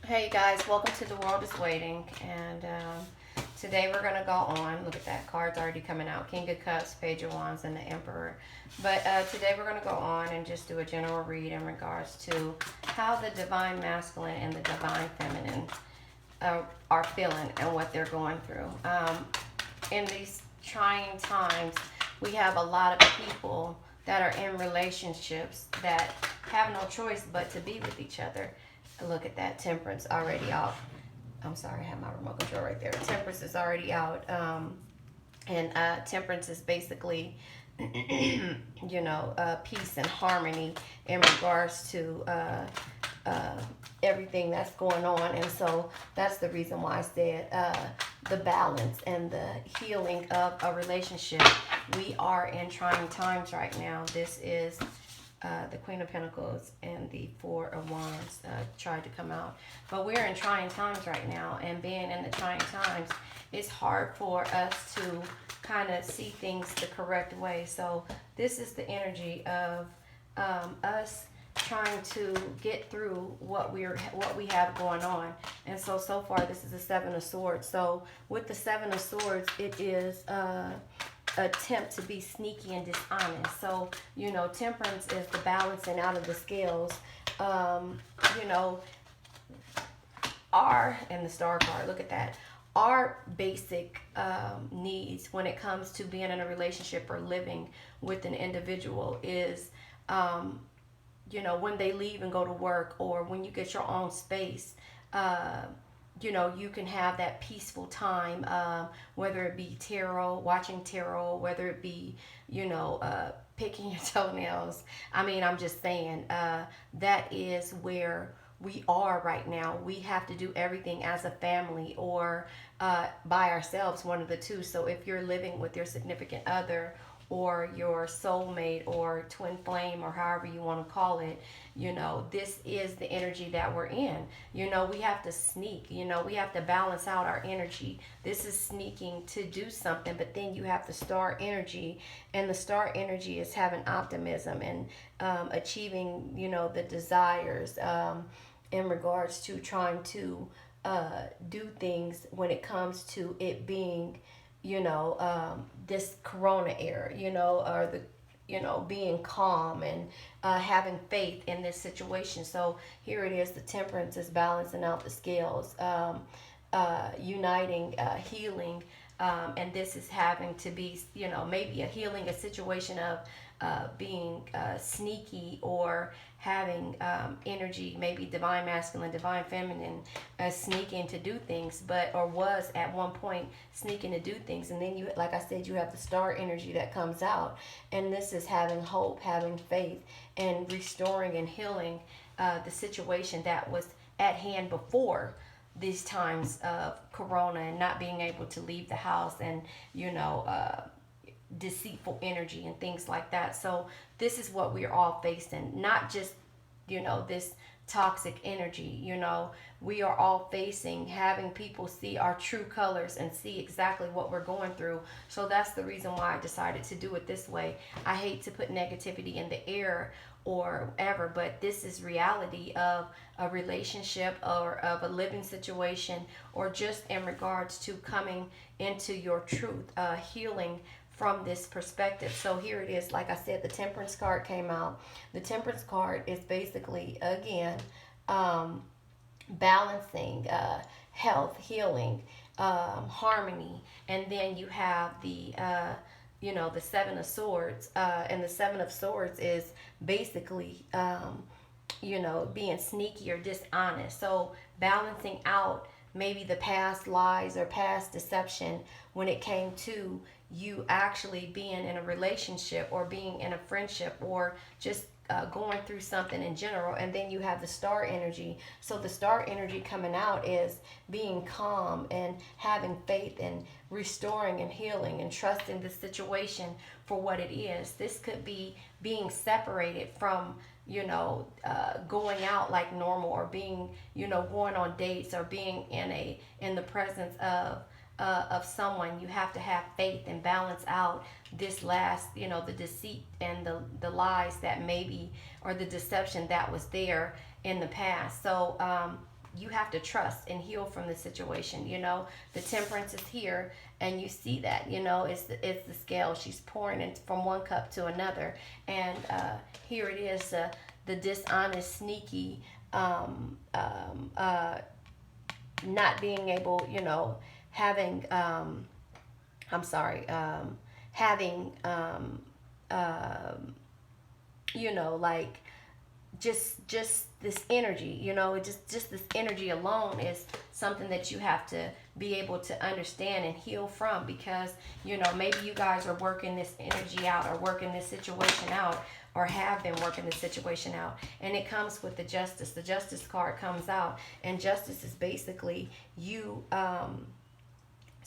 Hey guys, welcome to The World is Waiting. And today we're going to go on. Look at that, cards already coming out: King of Cups, Page of Wands, and the Emperor. But today we're going to go on and just do a general read in regards to how the Divine Masculine and the Divine Feminine are feeling and what they're going through. In these trying times, we have a lot of people that are in relationships that have no choice but to be with each other. Look at that, Temperance already out. I'm sorry, I have my remote control right there. Temperance is already out. And Temperance is basically, peace and harmony in regards to everything that's going on. And so that's the reason why I said the balance and the healing of a relationship. We are in trying times right now. This is the Queen of Pentacles and the Four of Wands tried to come out. But we're in trying times right now, and being in the trying times, it's hard for us to kind of see things the correct way. So this is the energy of us trying to get through what we have going on. And so far this is the Seven of Swords. So with the Seven of Swords, it is attempt to be sneaky and dishonest. So, Temperance is the balancing out of the scales. You know, and the Star card, look at that. Our basic needs when it comes to being in a relationship or living with an individual is, when they leave and go to work, or when you get your own space, you can have that peaceful time, whether it be watching tarot, whether it be, picking your toenails. I mean, I'm just saying, that is where we are right now. We have to do everything as a family or by ourselves, one of the two. So if you're living with your significant other or your soulmate or twin flame or however you want to call it, this is the energy that we're in. We have to sneak, we have to balance out our energy. This is sneaking to do something, but then you have the star energy, and the star energy is having optimism and achieving, the desires in regards to trying to do things when it comes to it being, this corona era, or the, being calm and having faith in this situation. So here it is, the Temperance is balancing out the scales, uniting, healing, and this is having to be, maybe a situation of being sneaky or having energy, maybe divine masculine, divine feminine, sneaking to do things, or was at one point sneaking to do things. And then you, like I said, you have the star energy that comes out, and this is having hope, having faith, and restoring and healing the situation that was at hand before these times of corona and not being able to leave the house, and deceitful energy and things like that. So this is what we're all facing, not just this toxic energy. We are all facing having people see our true colors and see exactly what we're going through. So that's the reason why I decided to do it this way. I hate to put negativity in the air or ever, but this is reality of a relationship or of a living situation, or just in regards to coming into your truth, healing from this perspective. So here it is, like I said, the Temperance card came out. The Temperance card is basically, again, balancing, health, healing, harmony. And then you have the the Seven of Swords, and the Seven of Swords is basically being sneaky or dishonest. So balancing out maybe the past lies or past deception when it came to you actually being in a relationship or being in a friendship, or just going through something in general. And then you have the star energy. So the star energy coming out is being calm and having faith and restoring and healing and trusting the situation for what it is. This could be being separated from going out like normal, or being going on dates, or being in the presence of someone. You have to have faith and balance out this last, the deceit and the lies that maybe, or the deception that was there in the past. So you have to trust and heal from the situation. You know, the temperance is here, and you see that, you know, it's the scale. She's pouring it from one cup to another, and here it is, the dishonest, sneaky, not being able, you know, having, I'm sorry, having, you know, like, just this energy, you know, just this energy alone is something that you have to be able to understand and heal from, because, you know, maybe you guys are working this energy out, or working this situation out, or have been working the situation out, and it comes with the justice. The justice card comes out, and justice is basically you,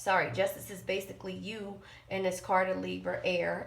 justice is basically you in this card of Libra air,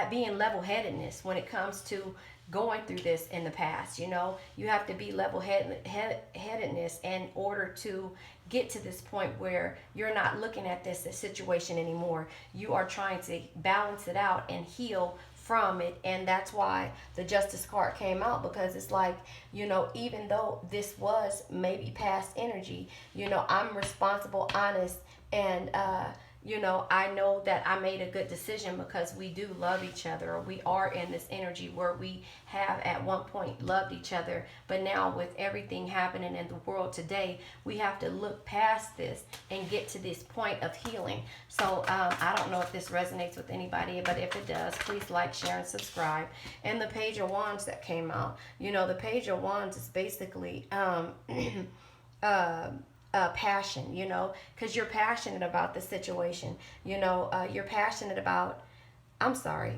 being level-headedness when it comes to going through this in the past. You know, you have to be level-headedness in order to get to this point where you're not looking at this as situation anymore. You are trying to balance it out and heal from it. And that's why the justice card came out, because it's like, you know, even though this was maybe past energy, you know, I'm responsible, honest, and you know, I know that I made a good decision, because we do love each other, or we are in this energy where we have at one point loved each other. But now, with everything happening in the world today, we have to look past this and get to this point of healing. So I don't know if this resonates with anybody, but if it does, please like, share, and subscribe. And the Page of Wands that came out, you know, the Page of Wands is basically passion, you know, because you're passionate about the situation. You know, you're passionate about, I'm sorry,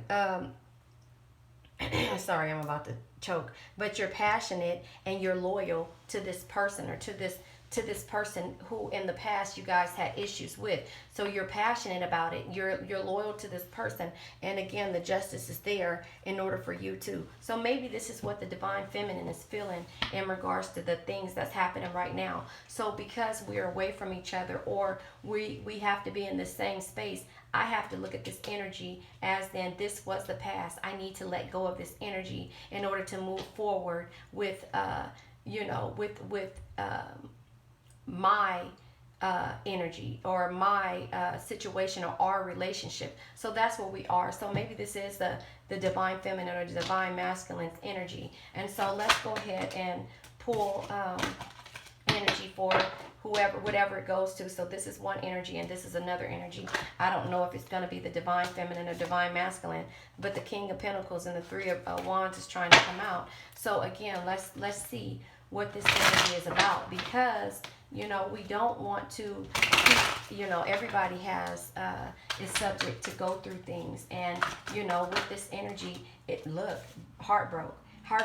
sorry, I'm about to choke, but you're passionate and you're loyal to this person, or to this person who in the past you guys had issues with. So you're passionate about it. You're loyal to this person. And again, the justice is there in order for you to. So maybe this is what the divine feminine is feeling in regards to the things that's happening right now. So because we're away from each other, or we have to be in the same space, I have to look at this energy as, then, this was the past. I need to let go of this energy in order to move forward with, you know, with my energy, or my situation, or our relationship. So that's where we are. So maybe this is the divine feminine or the divine masculine energy. And so let's go ahead and pull energy for whoever, whatever it goes to. So this is one energy, and this is another energy. I don't know if it's going to be the divine feminine or divine masculine, but the King of Pentacles and the Three of Wands is trying to come out. So again, let's see what this energy is about, because, you know, we don't want to keep, you know, everybody has is subject to go through things. And, you know, with this energy, look, heartbreak, and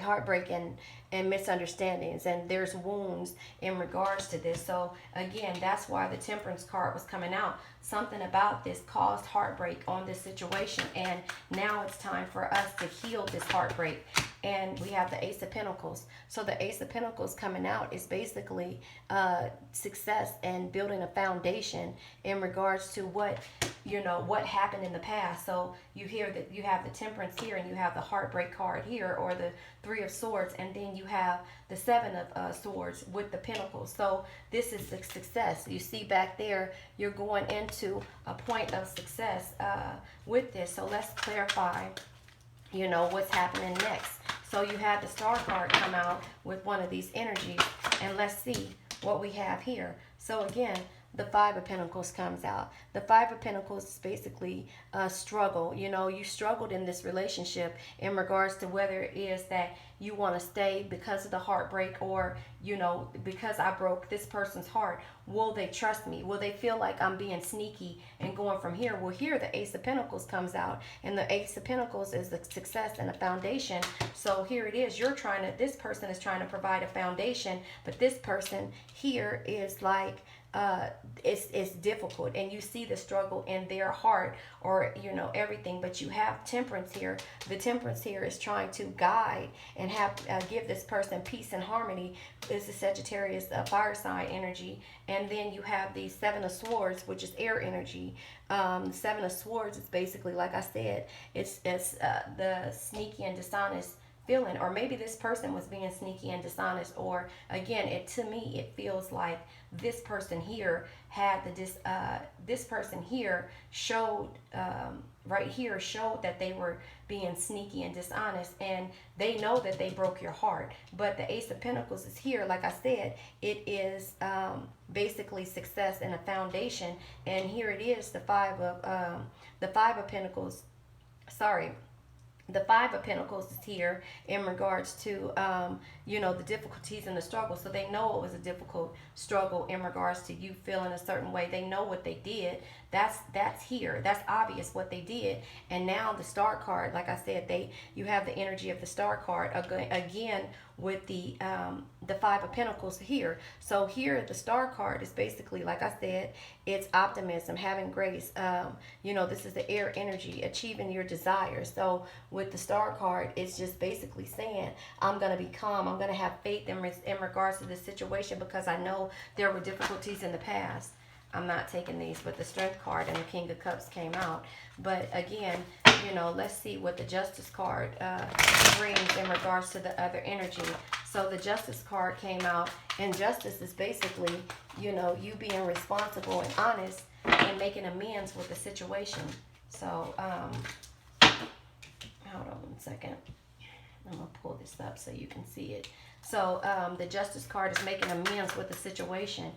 heartbreak and misunderstandings, and there's wounds in regards to this. So again, that's why the Temperance card was coming out. Something about this caused heartbreak on this situation, and now it's time for us to heal this heartbreak. And we have the Ace of Pentacles. So the Ace of Pentacles coming out is basically success and building a foundation in regards to what, you know, what happened in the past. So you hear that you have the Temperance here, and you have the heartbreak card here, or the Three of Swords, and then you have the Seven of Swords with the Pentacles. So this is the success. You see back there, you're going into a point of success with this. So let's clarify, you know, what's happening next. So you have the Star card come out with one of these energies, and let's see what we have here. So again, the Five of Pentacles comes out. The Five of Pentacles is basically a struggle. You know, you struggled in this relationship in regards to whether it is that you want to stay because of the heartbreak, or, you know, because I broke this person's heart, will they trust me? Will they feel like I'm being sneaky and going from here? Well, here the Ace of Pentacles comes out, and the Ace of Pentacles is the success and a foundation. So here it is. This person is trying to provide a foundation, but this person here is like, it's difficult, and you see the struggle in their heart, or everything. But you have temperance here. The temperance here is trying to guide and have give this person peace and harmony. This is Sagittarius fire sign energy. And then you have the Seven of Swords, which is air energy. Seven of Swords is basically, like I said, it's the sneaky and dishonest feeling. Or maybe this person was being sneaky and dishonest, or again, to me it feels like this person here had this person here showed right here showed that they were being sneaky and dishonest, and they know that they broke your heart. But the Ace of Pentacles is here. Like I said, it is basically success and a foundation. And here it is, the Five of Pentacles. Sorry, the Five of Pentacles is here in regards to the difficulties and the struggle. So they know it was a difficult struggle in regards to you feeling a certain way. They know what they did. That's here. That's obvious what they did. And now the Star card, like I said, you have the energy of the Star card again with the Five of Pentacles here. So here the Star card is basically, like I said, it's optimism, having grace. This is the air energy, achieving your desires. So with the Star card, it's just basically saying, I'm going to be calm. I'm going to have faith in regards to this situation, because I know there were difficulties in the past. I'm not taking these, but the Strength card and the King of Cups came out. But again, let's see what the Justice card brings in regards to the other energy. So the Justice card came out, and justice is basically, you being responsible and honest and making amends with the situation. So, hold on one second. I'm going to pull this up so you can see it. So the Justice card is making amends with the situation.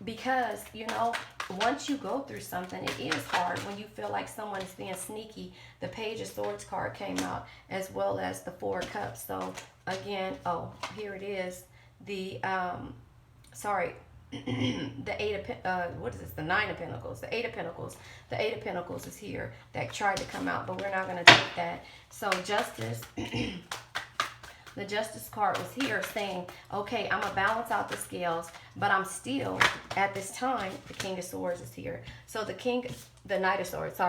Because, once you go through something, it is hard when you feel like someone is being sneaky. The Page of Swords card came out, as well as the Four of Cups. So, again, here it is. The, the the Nine of Pentacles, the Eight of Pentacles. The Eight of Pentacles is here. That tried to come out, but we're not going to take that. So, Justice... The Justice card was here saying, okay, I'm going to balance out the scales, but I'm still, at this time, the King of Swords is here. So the Knight of Swords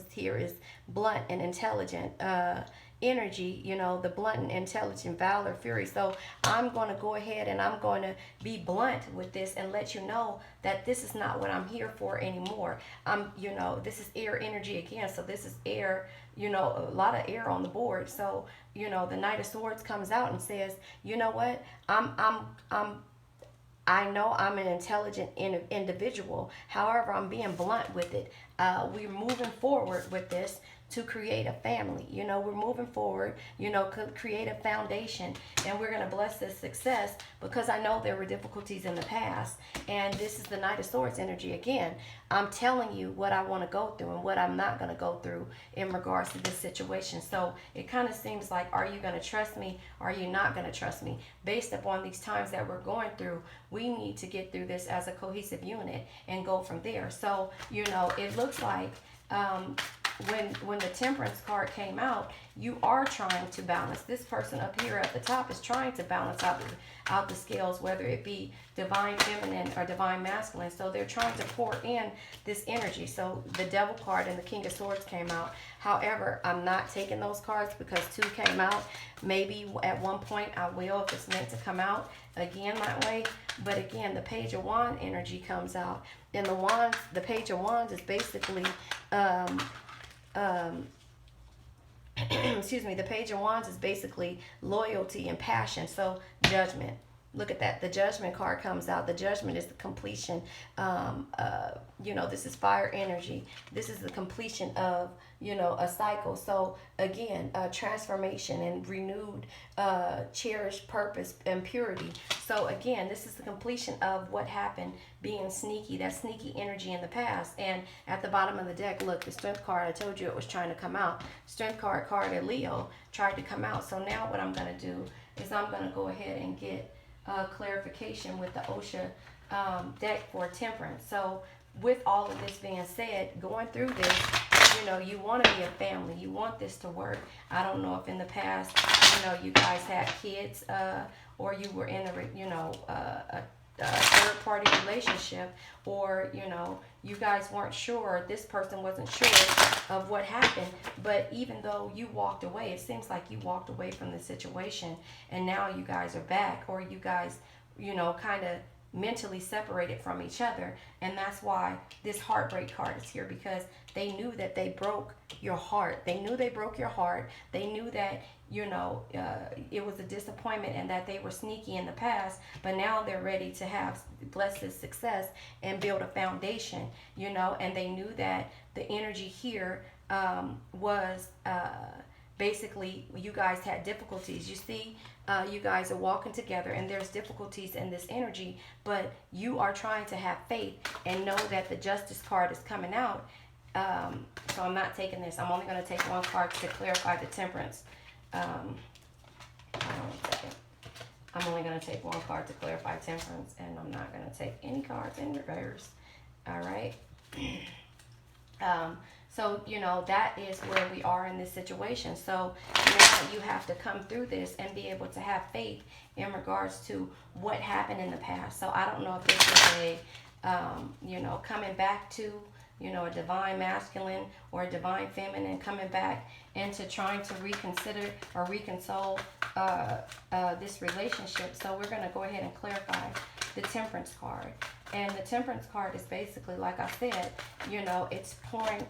is here, is blunt and intelligent energy, the blunt and intelligent, valor, fury. So I'm going to go ahead and I'm going to be blunt with this and let you know that this is not what I'm here for anymore. This is air energy again. So this is air, a lot of air on the board. So, the Knight of Swords comes out and says, you know what, I know I'm an intelligent individual. However, I'm being blunt with it. We're moving forward with this to create a family. We're moving forward, create a foundation, and we're going to bless this success, because I know there were difficulties in the past. And this is the Knight of Swords energy again. I'm telling you what I want to go through and what I'm not going to go through in regards to this situation. So it kind of seems like, are you going to trust me? Are you not going to trust me? Based upon these times that we're going through, we need to get through this as a cohesive unit and go from there. So, it looks like when the Temperance card came out, you are trying to balance. This person up here at the top is trying to balance out the scales, whether it be divine feminine or divine masculine. So they're trying to pour in this energy. So the Devil card and the King of Swords came out. However, I'm not taking those cards because two came out. Maybe at one point I will, if it's meant to come out again that way. But again, the Page of Wands energy comes out. And the Page of Wands is basically excuse me, the Page of Wands is basically loyalty and passion. So Judgment. Look at that. The Judgment card comes out. The Judgment is the completion. This is fire energy. This is the completion of, a cycle. So again, transformation and renewed, cherished purpose and purity. So again, this is the completion of what happened being sneaky, that sneaky energy in the past. And at the bottom of the deck, look, the Strength card, I told you it was trying to come out. Strength card of Leo tried to come out. So now what I'm going to do is I'm going to go ahead and get clarification with the OSHA deck for Temperance. So with all of this being said, going through this, you want to be a family. You want this to work. I don't know if in the past, you guys had kids, or you were in a third-party relationship, or you guys weren't sure, this person wasn't sure of what happened, but even though you walked away, it seems like you walked away from the situation, and now you guys are back, or you guys kind of mentally separated from each other. And that's why this heartbreak card is here, because they knew that they broke your heart. They knew they broke your heart. They knew that it was a disappointment and that they were sneaky in the past, but now they're ready to have blessed success and build a foundation, and they knew that the energy here was basically, you guys had difficulties. You see, you guys are walking together and there's difficulties in this energy, but you are trying to have faith and know that the Justice card is coming out. So I'm not taking this. I'm only going to take one card to clarify the Temperance. Hold on a second. I'm only going to take one card to clarify Temperance, and I'm not going to take any cards in reverse. All right. So, that is where we are in this situation. So now you have to come through this and be able to have faith in regards to what happened in the past. So I don't know if this is a, coming back to, a divine masculine or a divine feminine, coming back into trying to reconsider or reconcile this relationship. So we're going to go ahead and clarify the Temperance card. And the Temperance card is basically, like I said, it's pouring,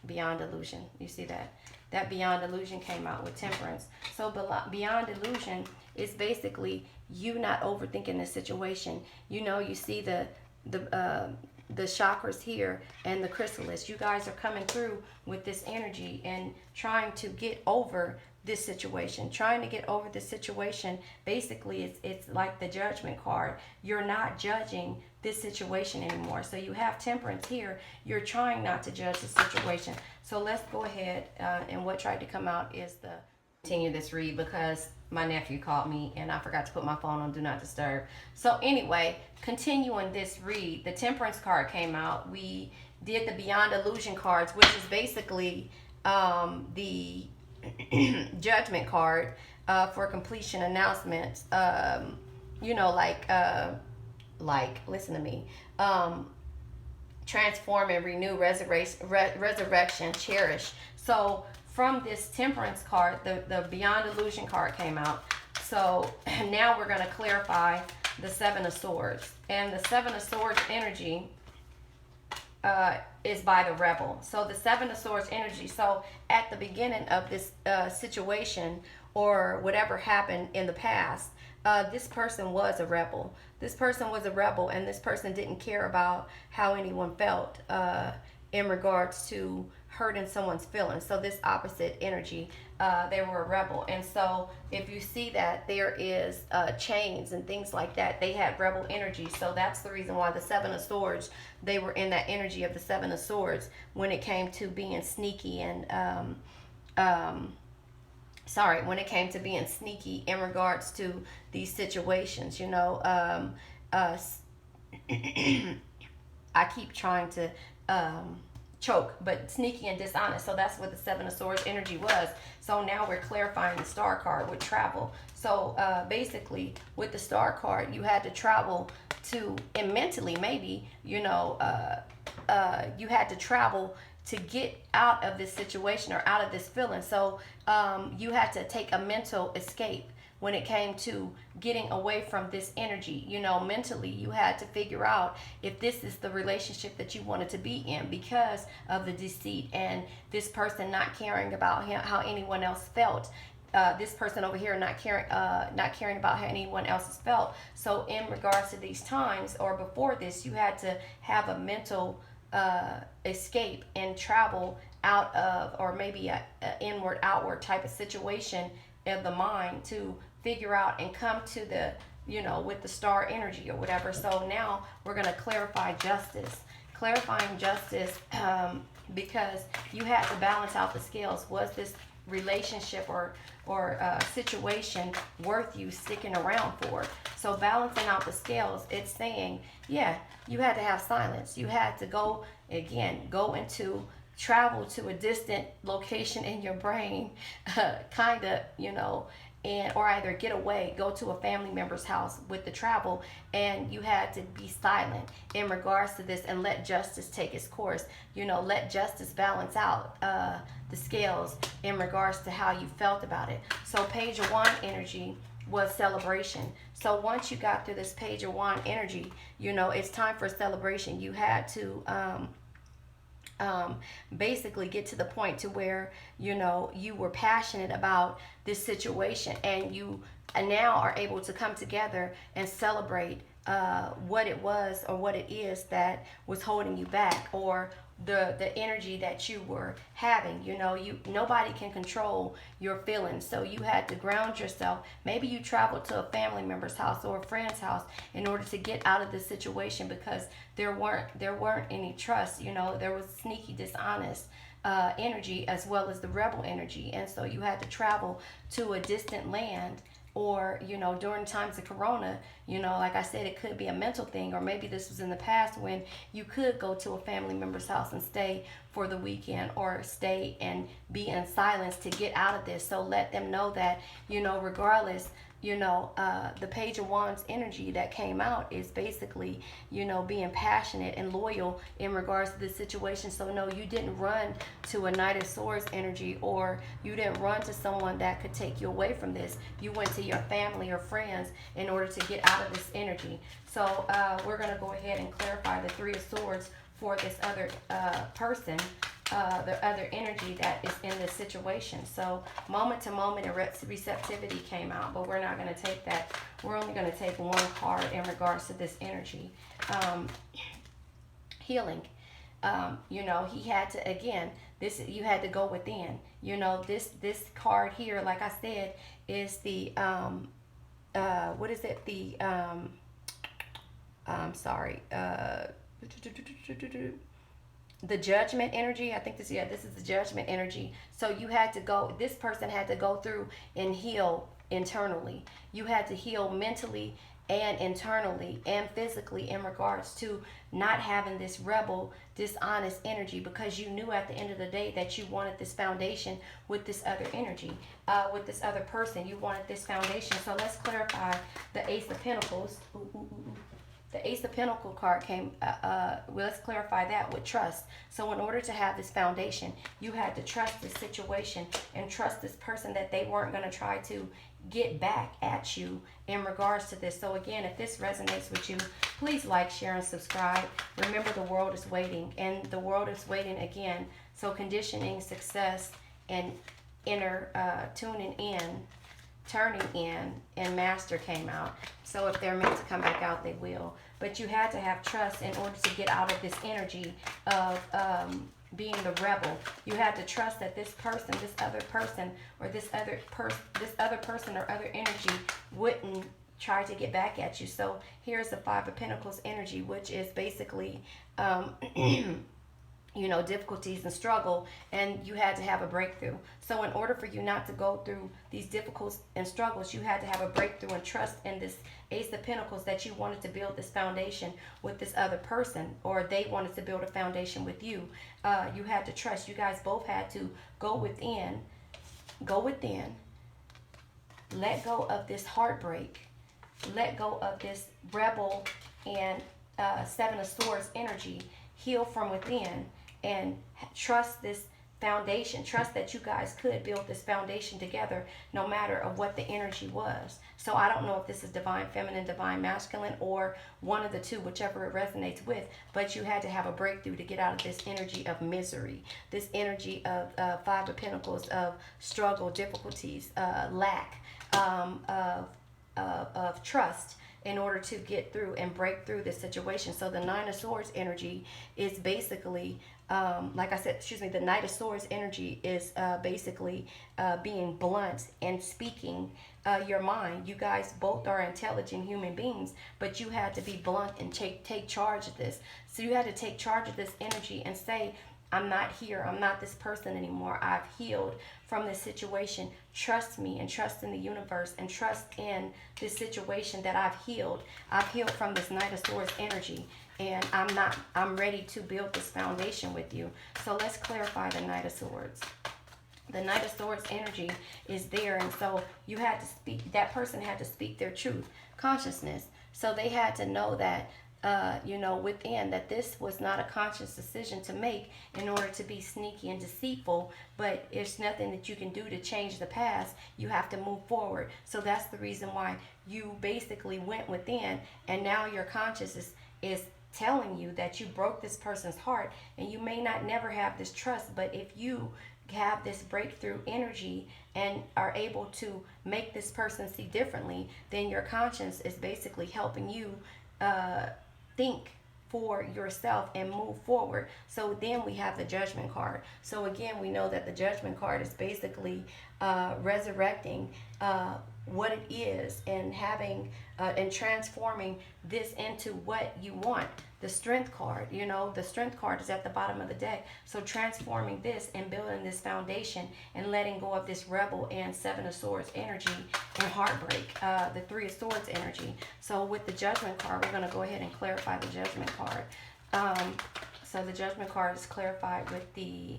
beyond illusion. You see that? That beyond illusion came out with Temperance. So beyond illusion is basically you not overthinking the situation. You see the chakras here and the chrysalis. You guys are coming through with this energy and trying to get over this situation, basically it's like the Judgment card. You're not judging this situation anymore. So you have Temperance here. You're trying not to judge the situation. So let's go ahead, and what tried to come out is the continue this read, because my nephew called me and I forgot to put my phone on Do Not Disturb. So anyway, continuing this read, the Temperance card came out. We did the Beyond Illusion cards, which is basically the Judgment card for completion announcements. Like listen to me. Transform and renew, resurrection, cherish. So from this Temperance card, the Beyond Illusion card came out. So now we're going to clarify the Seven of Swords. And the Seven of Swords energy is by the Rebel. So the Seven of Swords energy. So at the beginning of this situation, or whatever happened in the past, this person was a rebel. This person was a rebel, and this person didn't care about how anyone felt in regards to hurting someone's feelings. So this opposite energy, they were a rebel. And so if you see that there is chains and things like that, they had rebel energy. So that's the reason why the Seven of Swords, they were in that energy of the Seven of Swords when it came to being sneaky and when it came to being sneaky in regards to these situations. I keep trying to choke, but sneaky and dishonest. So that's what the Seven of Swords energy was. So now we're clarifying the Star card with travel. So basically with the Star card, you had to travel to, and mentally maybe, you had to travel to get out of this situation or out of this feeling. So you had to take a mental escape when it came to getting away from this energy. Mentally, you had to figure out if this is the relationship that you wanted to be in, because of the deceit and this person not caring about how anyone else felt. This person over here not caring about how anyone else has felt. So in regards to these times, or before this, you had to have a mental escape and travel out of, or maybe a inward outward type of situation of the mind, to figure out and come to the, with the Star energy or whatever. So now we're going to clarify justice. Clarifying justice, because you had to balance out the scales. Was this relationship or situation worth you sticking around for? So balancing out the scales, it's saying, yeah, you had to have silence. You had to go into travel to a distant location in your brain, kind of, and or either get away, go to a family member's house with the travel, and you had to be silent in regards to this and let justice take its course. Let justice balance out the scales in regards to how you felt about it. So page of wand energy was celebration. So once you got through this page of wand energy, it's time for celebration. You had to basically get to the point to where you were passionate about this situation, and you now are able to come together and celebrate what it was or what it is that was holding you back, or the energy that you were having. Nobody can control your feelings, so you had to ground yourself. Maybe you traveled to a family member's house or a friend's house in order to get out of this situation, because there weren't any trust. There was sneaky, dishonest energy, as well as the rebel energy, and so you had to travel to a distant land. Or during times of corona, like I said, it could be a mental thing, or maybe this was in the past when you could go to a family member's house and stay for the weekend, or stay and be in silence to get out of this. So let them know that regardless, the page of wands energy that came out is basically being passionate and loyal in regards to this situation. So no, you didn't run to a knight of swords energy, or you didn't run to someone that could take you away from this. You went to your family or friends in order to get out of this energy. So we're going to go ahead and clarify the three of swords for this other person, the other energy that is in this situation. So moment to moment and receptivity came out, but we're not going to take that. We're only going to take one card in regards to this energy. Healing. He had to, again, you had to go within. This card here, like I said, is the what is it? The judgment energy. I think this is the judgment energy. So this person had to go through and heal internally. You had to heal mentally and internally and physically in regards to not having this rebel, dishonest energy, because you knew at the end of the day that you wanted this foundation with this other energy, with this other person. You wanted this foundation. So let's clarify the Ace of Pentacles. The Ace of Pentacles card came, let's clarify that with trust. So in order to have this foundation, you had to trust this situation and trust this person that they weren't going to try to get back at you in regards to this. So again, if this resonates with you, please like, share, and subscribe. Remember, the world is waiting, and the world is waiting again. So conditioning, success, and inner tuning in, turning in, and master came out. So if they're meant to come back out, they will. But you had to have trust in order to get out of this energy of being the rebel. You had to trust that this person, this other person, or this other person or other energy wouldn't try to get back at you. So here's the Five of Pentacles energy, which is basically difficulties and struggle, and you had to have a breakthrough. So in order for you not to go through these difficulties and struggles, you had to have a breakthrough and trust in this Ace of Pentacles that you wanted to build this foundation with this other person, or they wanted to build a foundation with you. You had to trust. You guys both had to go within, let go of this heartbreak, let go of this rebel and Seven of Swords energy, heal from within, and trust this foundation. Trust that you guys could build this foundation together no matter of what the energy was. So I don't know if this is divine feminine, divine masculine, or one of the two, whichever it resonates with, but you had to have a breakthrough to get out of this energy of misery, this energy of Five of Pentacles, of struggle, difficulties, lack of trust, in order to get through and break through this situation. So the Nine of Swords energy is basically, like I said, the Knight of Swords energy is basically being blunt and speaking your mind. You guys both are intelligent human beings, but you had to be blunt and take charge of this. So you had to take charge of this energy and say, I'm not here. I'm not this person anymore. I've healed from this situation. Trust me, and trust in the universe, and trust in this situation that I've healed. I've healed from this Knight of Swords energy, and I'm ready to build this foundation with you. So let's clarify the Knight of Swords. The Knight of Swords energy is there, and so you had to speak, that person had to speak their truth consciousness. So they had to know that within, that this was not a conscious decision to make in order to be sneaky and deceitful, but it's nothing that you can do to change the past. You have to move forward. So that's the reason why you basically went within, and now your conscious is telling you that you broke this person's heart, and you may not never have this trust, but if you have this breakthrough energy and are able to make this person see differently, then your conscience is basically helping you think for yourself and move forward. So then we have the Judgment card. So again, we know that the Judgment card is basically resurrecting what it is, and having and transforming this into what you want. The Strength card, the Strength card is at the bottom of the deck. So transforming this and building this foundation and letting go of this rebel and Seven of Swords energy and heartbreak, the Three of Swords energy. So with the Judgment card, we're going to go ahead and clarify the Judgment card. So the Judgment card is clarified with the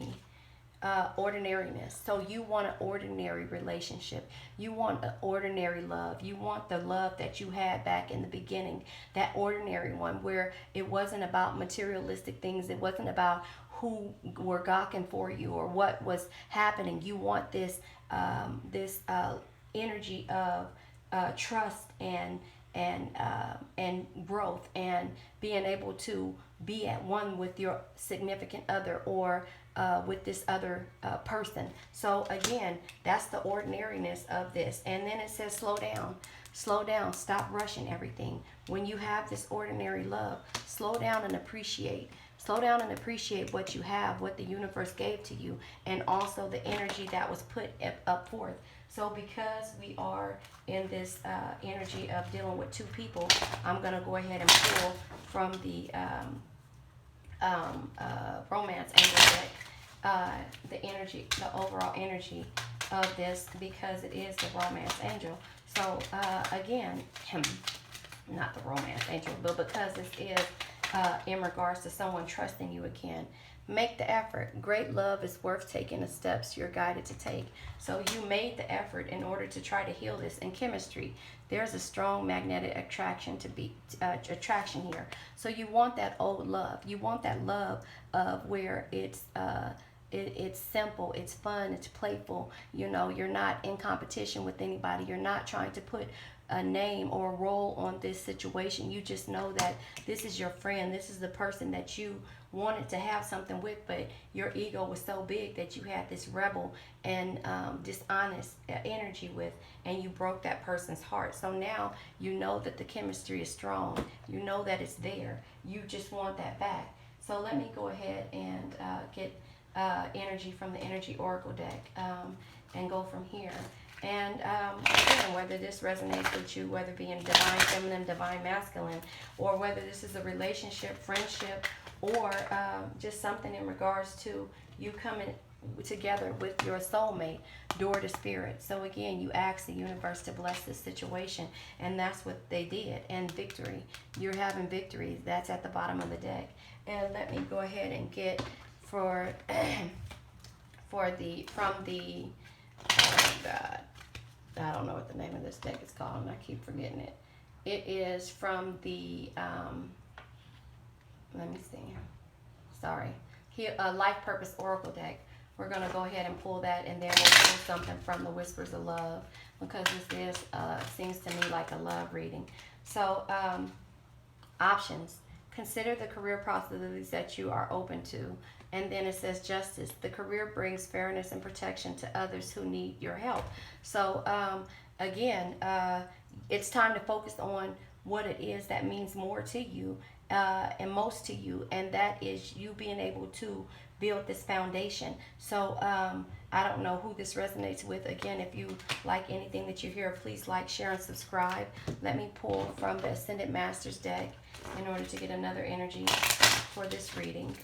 ordinariness. So you want an ordinary relationship. You want an ordinary love. You want the love that you had back in the beginning, that ordinary one where it wasn't about materialistic things. It wasn't about who were gawking for you or what was happening. You want this energy of trust and growth, and being able to be at one with your significant other, or with this other person. So again, that's the ordinariness of this. And then it says slow down. Slow down. Stop rushing everything. When you have this ordinary love, slow down and appreciate. Slow down and appreciate what you have, what the universe gave to you, and also the energy that was put up forth. So because we are in this energy of dealing with two people, I'm going to go ahead and pull from the romance angel deck, the energy, the overall energy of this, because it is the romance angel. So again, not the romance angel, but because this is in regards to someone trusting you again. Make the effort. Great love is worth taking the steps you're guided to take. So you made the effort in order to try to heal this. In chemistry, there's a strong magnetic attraction attraction here. So you want that old love. You want that love of where it's simple, it's fun, it's playful. You're not in competition with anybody. You're not trying to put a name or a role on this situation. You just know that this is your friend. This is the person that you wanted to have something with, but your ego was so big that you had this rebel and dishonest energy with, and you broke that person's heart. So now you know that the chemistry is strong. You know that it's there. You just want that back. So let me go ahead and get energy from the Energy Oracle deck and go from here. And again, whether this resonates with you, whether being divine feminine, divine masculine, or whether this is a relationship, friendship, or just something in regards to you coming together with your soulmate, door to spirit. So again, you ask the universe to bless this situation, and that's what they did. And victory, you're having victory. That's at the bottom of the deck. And let me go ahead and get from the oh God, I don't know what the name of this deck is called, and I keep forgetting it. It is from the let me see. Sorry, here, Life Purpose Oracle deck. We're gonna go ahead and pull that, and then we'll pull something from the Whispers of Love, because this is seems to me like a love reading. So options. Consider the career possibilities that you are open to. And then it says justice. The career brings fairness and protection to others who need your help. So again, it's time to focus on what it is that means more to you and most to you. And that is you being able to build this foundation. So I don't know who this resonates with. Again, if you like anything that you hear, please like, share, and subscribe. Let me pull from the Ascended Masters deck in order to get another energy for this reading.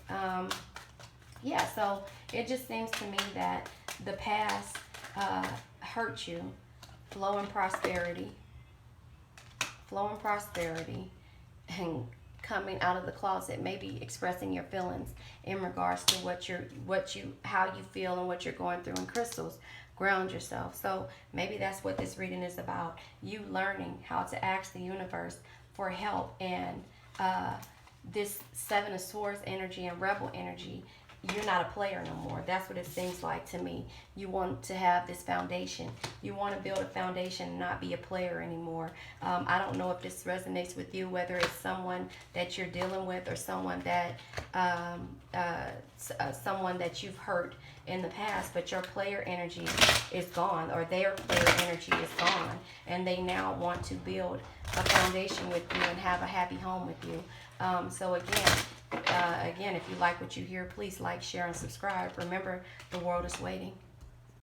Yeah, so it just seems to me that the past hurt you. Flow and prosperity, and coming out of the closet, maybe expressing your feelings in regards to how you feel and what you're going through. And crystals ground yourself. So maybe that's what this reading is about. You learning how to ask the universe for help. And this Seven of Swords energy and Rebel energy, you're not a player no more. That's what it seems like to me. You want to have this foundation. You want to build a foundation and not be a player anymore. I don't know if this resonates with you, whether it's someone that you're dealing with or someone that you've hurt in the past, but your player energy is gone, or their player energy is gone, and they now want to build a foundation with you and have a happy home with you. So again, if you like what you hear, please like, share, and subscribe. Remember, the world is waiting.